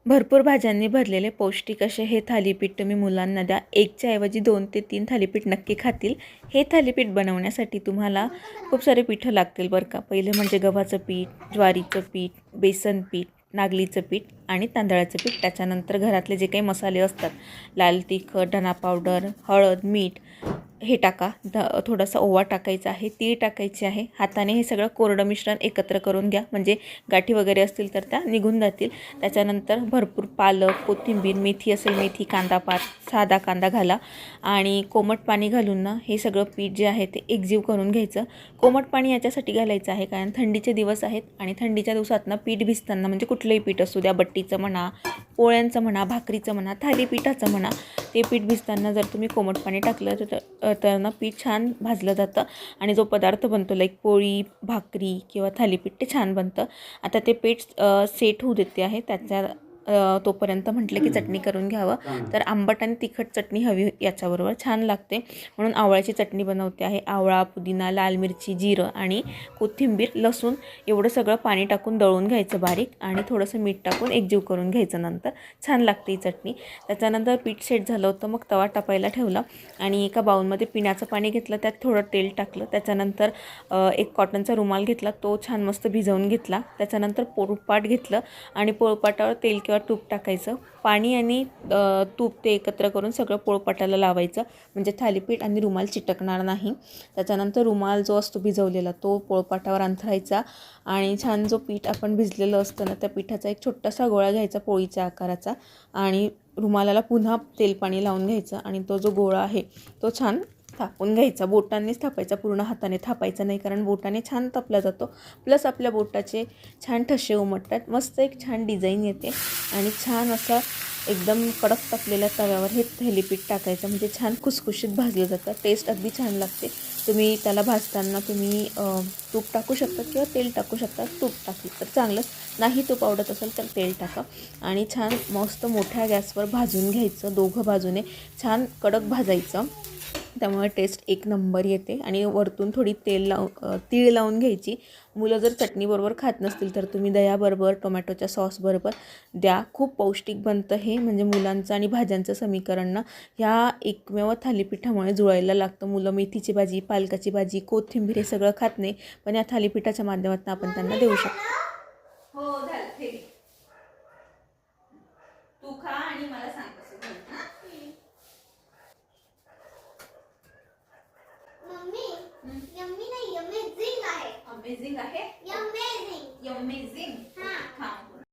भरपूर भाज्यांनी भरलेले पौष्टिक असे हे थालीपीठ तुम्ही मुलांना द्या. एकच्या ऐवजी 2 ते 3 थालीपीठ नक्की खातील. हे थालीपीठ बनवण्यासाठी तुम्हाला खूप सारे पिठं लागतील बरं का. पहिले म्हणजे गव्हाचं पीठ, ज्वारीचं पीठ, बेसन पीठ, नागलीचं पीठ आणि तांदळाचं पीठ. त्याच्यानंतर घरातले जे काही मसाले असतात, लाल तिखट, धना पावडर, हळद, मीठ हे टाका. थोडासा ओवा टाकायचा आहे, तीळ टाकायचे आहे. हाताने हे सगळं कोरडं मिश्रण एकत्र करून घ्या, म्हणजे गाठी वगैरे असतील तर त्या निघून जातील. त्याच्यानंतर भरपूर पालक, कोथिंबीर, मेथी असेल मेथी, कांदा पात, साधा कांदा घाला आणि कोमट पाणी घालून ना हे सगळं पीठ जे आहे ते एकजीव करून घ्यायचं. कोमट पाणी याच्यासाठी घालायचं आहे कारण थंडीचे दिवस आहेत आणि थंडीच्या दिवसात ना पीठ भिजताना, म्हणजे कुठलंही पीठ असू द्या, बट्टीचं म्हणा, पोळ्यांचं म्हणा, भाकरीचं म्हणा, थालीपीठाचं म्हणा, ते पीठ भिजताना जर तुम्ही कोमट पाणी टाकलं तर ना पीठ छान भाजलं जातं आणि जो पदार्थ बनतो लाईक पोळी, भाकरी किंवा थालीपीठ ते छान बनतं. आता ते पीठ सेट होऊ देते आहे. तोपर्यंत म्हटलं की चटणी करून घ्यावं. तर आंबट आणि तिखट चटणी हवी याच्याबरोबर छान लागते, म्हणून आवळ्याची चटणी बनवते आहे. आवळा, पुदिना, लाल मिरची, जिरं आणि कोथिंबीर, लसूण एवढं सगळं पाणी टाकून दळून घ्यायचं बारीक आणि थोडंसं मीठ टाकून एकजीव करून घ्यायचं. नंतर छान लागते ही चटणी. त्याच्यानंतर पीठ सेट झालं होतं, मग तवा टाकायला ठेवला आणि एका बाउलमध्ये पिण्याचं पाणी घेतलं, त्यात थोडं तेल टाकलं. त्याच्यानंतर एक कॉटनचा रुमाल घेतला, तो छान मस्त भिजवून घेतला. त्याच्यानंतर पोळपाट घेतलं आणि पोळपाटावर तेल किंवा तूप टाकायचं. पाणी आणि तूप ते एकत्र करून सगळं पोळपाटाला लावायचं, म्हणजे थालीपीठ आणि रुमाल चिटकणार नाही. त्याच्यानंतर रुमाल जो असतो भिजवलेला तो पोळपाटावर अंथरायचा आणि छान जो पीठ आपण भिजलेलं असतं ना त्या पिठाचा एक छोटासा गोळा घ्यायचा पोळीच्या आकाराचा आणि रुमालाला पुन्हा तेल पाणी लावून घ्यायचं आणि तो जो गोळा आहे तो छान थापून घ्यायचा. बोटांनीच थापायचा, पूर्ण हाताने थापायचा नाही, कारण बोटाने छान थापला जातो. प्लस आपल्या बोटाचे छान ठसे उमटतात, मस्त एक छान डिझाईन येते आणि छान असं एकदम कडक तापलेल्या तव्यावर हे थालीपीठ टाकायचं, म्हणजे छान खुसखुशीत भाजलं जातं. टेस्ट अगदी छान लागते. तुम्ही त्याला भाजताना तुम्ही तूप टाकू शकता किंवा तेल टाकू शकता. तूप टाकलं तर चांगलंच, नाही तूप आवडत असेल तर तेल टाका आणि छान मस्त मोठ्या गॅसवर भाजून घ्यायचं. दोघं बाजूने छान कडक भाजायचं, त्यामुळे टेस्ट एक नंबर येते. आणि वरतून थोडी तीळ लावून घ्यायची. मुलं जर चटणीबरोबर खात नसतील तर तुम्ही दह्याबरोबर, टोमॅटोच्या सॉसबरोबर द्या. खूप पौष्टिक बनतं हे, म्हणजे मुलांचं आणि भाज्यांचं समीकरण ना ह्या एकमेव थालीपीठामुळे जुळायला लागतं. मुलं मेथीची भाजी, पालकाची भाजी, कोथिंबीर हे सगळं खात नाही, पण या थालीपीठाच्या माध्यमातून आपण त्यांना देऊ शकतो. हो झालं.